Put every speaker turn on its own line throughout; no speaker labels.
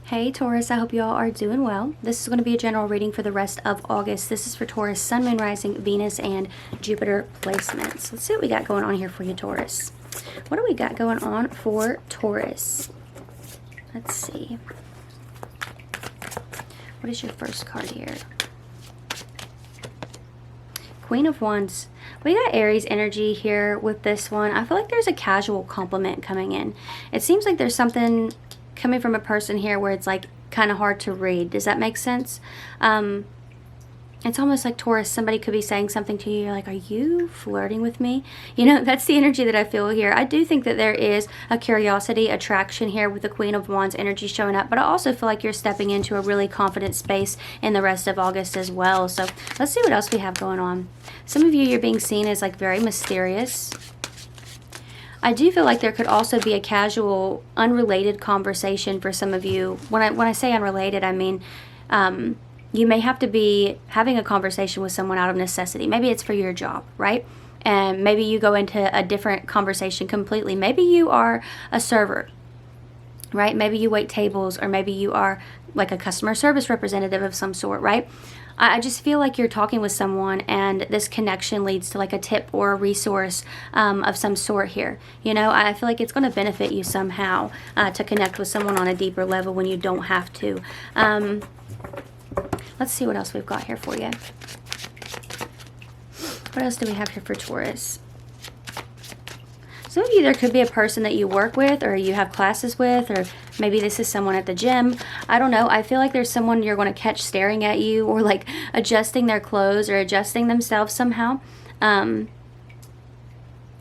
Hey Taurus, I hope you all are doing well. This is going to be a general reading for the rest of August. This is for Taurus, Sun, Moon, Rising, Venus, and Jupiter placements. Let's see what we got going on here for you, Taurus. What do we got going on for Taurus? Let's see. What is your first card here? Queen of Wands. We got Aries energy here with this one. I feel like there's a casual compliment coming in. It seems like there's something coming from a person here where it's like kind of hard to read. Does that make sense? It's almost like, Taurus, somebody could be saying something to you. You're like, are you flirting with me? You know, that's the energy that I feel here. I do think that there is a curiosity, attraction here with the Queen of Wands energy showing up. But I also feel like you're stepping into a really confident space in the rest of August as well. So let's see what else we have going on. Some of you, you're being seen as like very mysterious. I do feel like there could also be a casual, unrelated conversation for some of you. When I say unrelated, I mean you may have to be having a conversation with someone out of necessity. Maybe it's for your job, right? And maybe you go into a different conversation completely. Maybe you are a server, right? Maybe you wait tables, or maybe you are like a customer service representative of some sort, right? I just feel like you're talking with someone and this connection leads to like a tip or a resource of some sort here. You know, I feel like it's going to benefit you somehow to connect with someone on a deeper level when you don't have to. Let's see what else we've got here for you. What else do we have here for Taurus? Some of you, there could be a person that you work with or you have classes with, or maybe this is someone at the gym. I don't know. I feel like there's someone you're going to catch staring at you, or like adjusting their clothes or adjusting themselves somehow.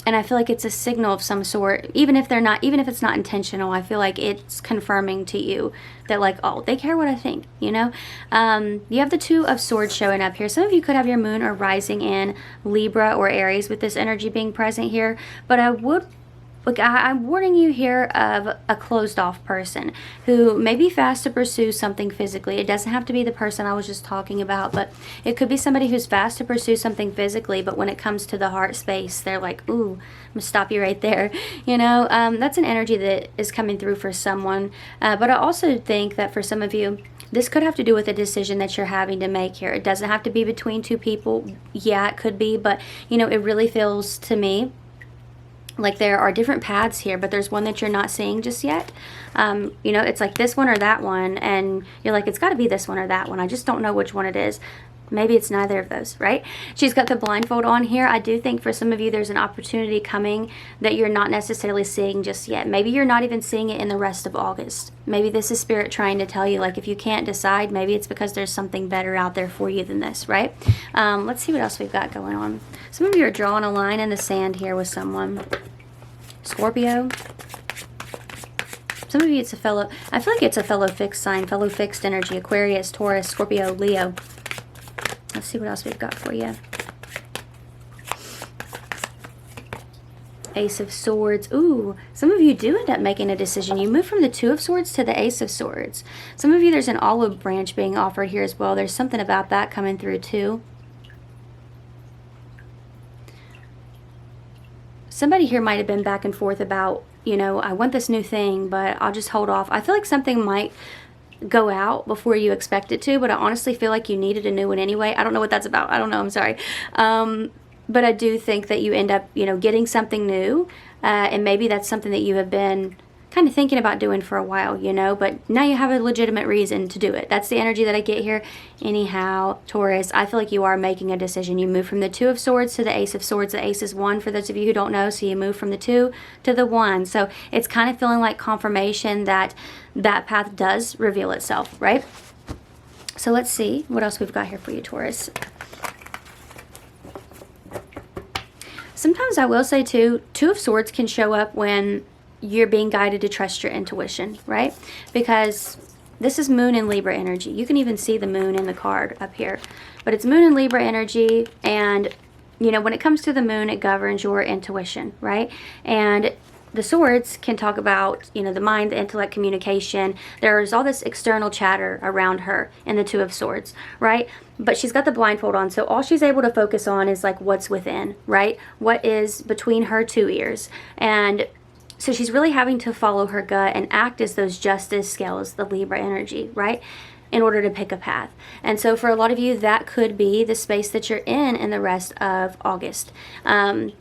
And I feel like it's a signal of some sort, even if it's not intentional. I feel like it's confirming to you that like, oh, they care what I think, you know? You have the Two of Swords showing up here. Some of you could have your moon or rising in Libra or Aries with this energy being present here. But I'm warning you here of a closed off person who may be fast to pursue something physically. It doesn't have to be the person I was just talking about, but it could be somebody who's fast to pursue something physically, but when it comes to the heart space, they're like, ooh, I'm gonna stop you right there. You know, that's an energy that is coming through for someone. But I also think that for some of you, this could have to do with a decision that you're having to make here. It doesn't have to be between two people. Yeah, it could be, but you know, it really feels to me like there are different paths here, but there's one that you're not seeing just yet. You know, it's like this one or that one, and you're like, it's got to be this one or that one. I just don't know which one it is. Maybe it's neither of those, right? She's got the blindfold on here. I do think for some of you, there's an opportunity coming that you're not necessarily seeing just yet. Maybe you're not even seeing it in the rest of August. Maybe this is Spirit trying to tell you, like, if you can't decide, maybe it's because there's something better out there for you than this, right? Let's see what else we've got going on. Some of you are drawing a line in the sand here with someone. Scorpio. Some of you, it's a fellow, I feel like it's a fellow fixed sign, fellow fixed energy. Aquarius, Taurus, Scorpio, Leo. Let's see what else we've got for you. Ace of Swords. Ooh, some of you do end up making a decision. You move from the Two of Swords to the Ace of Swords. Some of you, there's an olive branch being offered here as well. There's something about that coming through too. Somebody here might have been back and forth about, you know, I want this new thing, but I'll just hold off. I feel like something might go out before you expect it to, but I honestly feel like you needed a new one anyway. I don't know what that's about. I don't know. I'm sorry. But I do think that you end up, you know, getting something new. And maybe that's something that you have been kind of thinking about doing for a while, you know, but now you have a legitimate reason to do it. That's the energy that I get here. Anyhow, Taurus, I feel like you are making a decision. You move from the Two of Swords to the Ace of Swords. The Ace is 1 for those of you who don't know, so you move from the 2 to the 1. So it's kind of feeling like confirmation that that path does reveal itself, right? So let's see what else we've got here for you, Taurus. Sometimes I will say too, Two of Swords can show up when you're being guided to trust your intuition, right? Because this is Moon and Libra energy. You can even see the moon in the card up here. But it's Moon and Libra energy, and you know, when it comes to the moon, it governs your intuition, right? And the swords can talk about, you know, the mind, the intellect, communication. There's all this external chatter around her in the Two of Swords, right? But she's got the blindfold on, so all she's able to focus on is like what's within, right? What is between her two ears. And So she's really having to follow her gut and act as those justice scales, the Libra energy, right? In order to pick a path. And so for a lot of you, that could be the space that you're in the rest of August,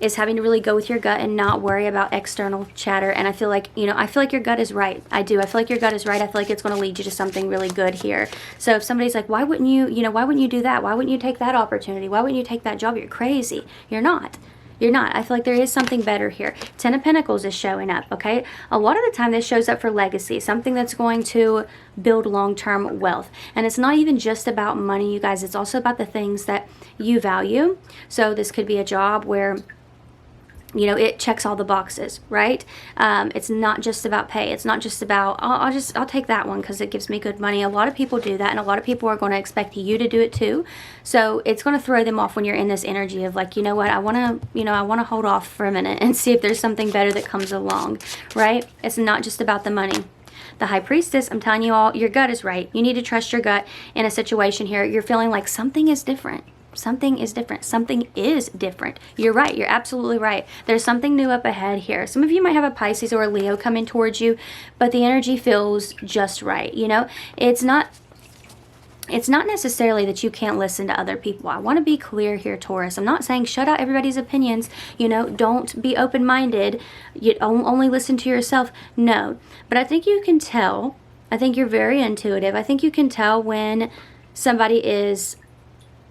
is having to really go with your gut and not worry about external chatter. And I feel like, I feel like your gut is right. I do. I feel like your gut is right. I feel like it's going to lead you to something really good here. So if somebody's like, why wouldn't you do that? Why wouldn't you take that opportunity? Why wouldn't you take that job? You're crazy. You're not. You're not. I feel like there is something better here. Ten of Pentacles is showing up, okay? A lot of the time this shows up for legacy, something that's going to build long-term wealth. And it's not even just about money, you guys. It's also about the things that you value. So this could be a job where it checks all the boxes, right? It's not just about pay. It's not just about, I'll take that one because it gives me good money. A lot of people do that, and a lot of people are going to expect you to do it too. So it's going to throw them off when you're in this energy of like, you know what, I want to hold off for a minute and see if there's something better that comes along, right? It's not just about the money. The High Priestess, I'm telling you all, your gut is right. You need to trust your gut in a situation here. You're feeling like something is different. Something is different. Something is different. You're right. You're absolutely right. There's something new up ahead here. Some of you might have a Pisces or a Leo coming towards you, but the energy feels just right. It's not necessarily that you can't listen to other people. I want to be clear here, Taurus. I'm not saying shut out everybody's opinions. Don't be open-minded. You only listen to yourself. No. But I think you can tell. I think you're very intuitive. I think you can tell when somebody is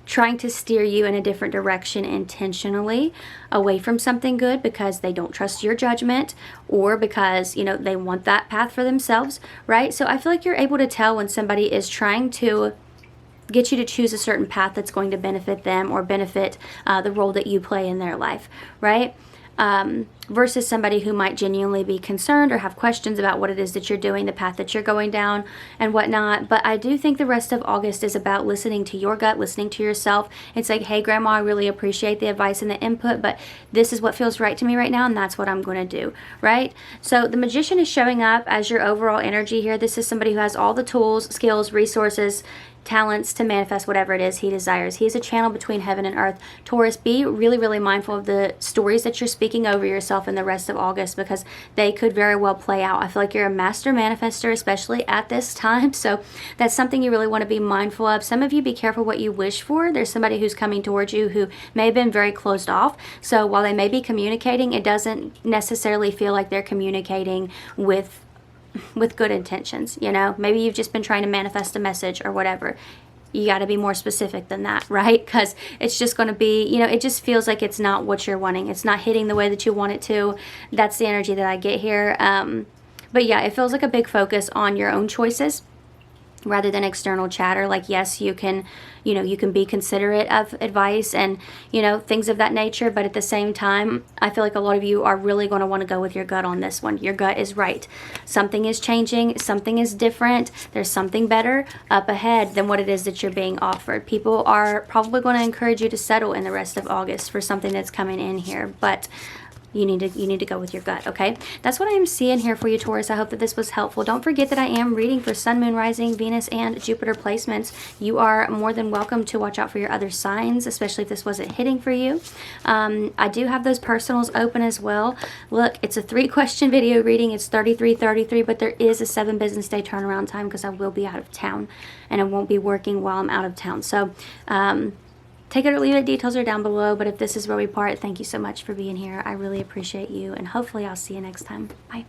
trying to steer you in a different direction intentionally away from something good because they don't trust your judgment, or because they want that path for themselves, right? So I feel like you're able to tell when somebody is trying to get you to choose a certain path that's going to benefit them or benefit the role that you play in their life, right? Versus somebody who might genuinely be concerned or have questions about what it is that you're doing, the path that you're going down and whatnot. But I do think the rest of August is about listening to your gut, listening to yourself. It's like, hey, Grandma, I really appreciate the advice and the input, but this is what feels right to me right now, and that's what I'm going to do, right? So the Magician is showing up as your overall energy here. This is somebody who has all the tools, skills, resources, talents to manifest whatever it is he desires. He is a channel between heaven and earth. Taurus, be really, really mindful of the stories that you're speaking over yourself in the rest of August, because they could very well play out. I feel like you're a master manifester, especially at this time. So that's something you really want to be mindful of. Some of you, be careful what you wish for. There's somebody who's coming towards you who may have been very closed off. So while they may be communicating, it doesn't necessarily feel like they're communicating with good intentions. Maybe you've just been trying to manifest a message or whatever. You got to be more specific than that, right? Because it's just going to be, it just feels like it's not what you're wanting. It's not hitting the way that you want it to. That's the energy that I get here. But yeah, it feels like a big focus on your own choices rather than external chatter. Like, yes, you can be considerate of advice and, things of that nature. But at the same time, I feel like a lot of you are really going to want to go with your gut on this one. Your gut is right. Something is changing. Something is different. There's something better up ahead than what it is that you're being offered. People are probably going to encourage you to settle in the rest of August for something that's coming in here. But you need to go with your gut, okay? That's what I am seeing here for you, Taurus. I hope that this was helpful. Don't forget that I am reading for Sun, Moon, Rising, Venus, and Jupiter placements. You are more than welcome to watch out for your other signs, especially if this wasn't hitting for you. I do have those personals open as well. Look, it's a 3-question video reading. It's $33.33, but there is a 7 business day turnaround time because I will be out of town and I won't be working while I'm out of town. So, take it or leave it. Details are down below. But if this is where we part, thank you so much for being here. I really appreciate you. And hopefully I'll see you next time. Bye.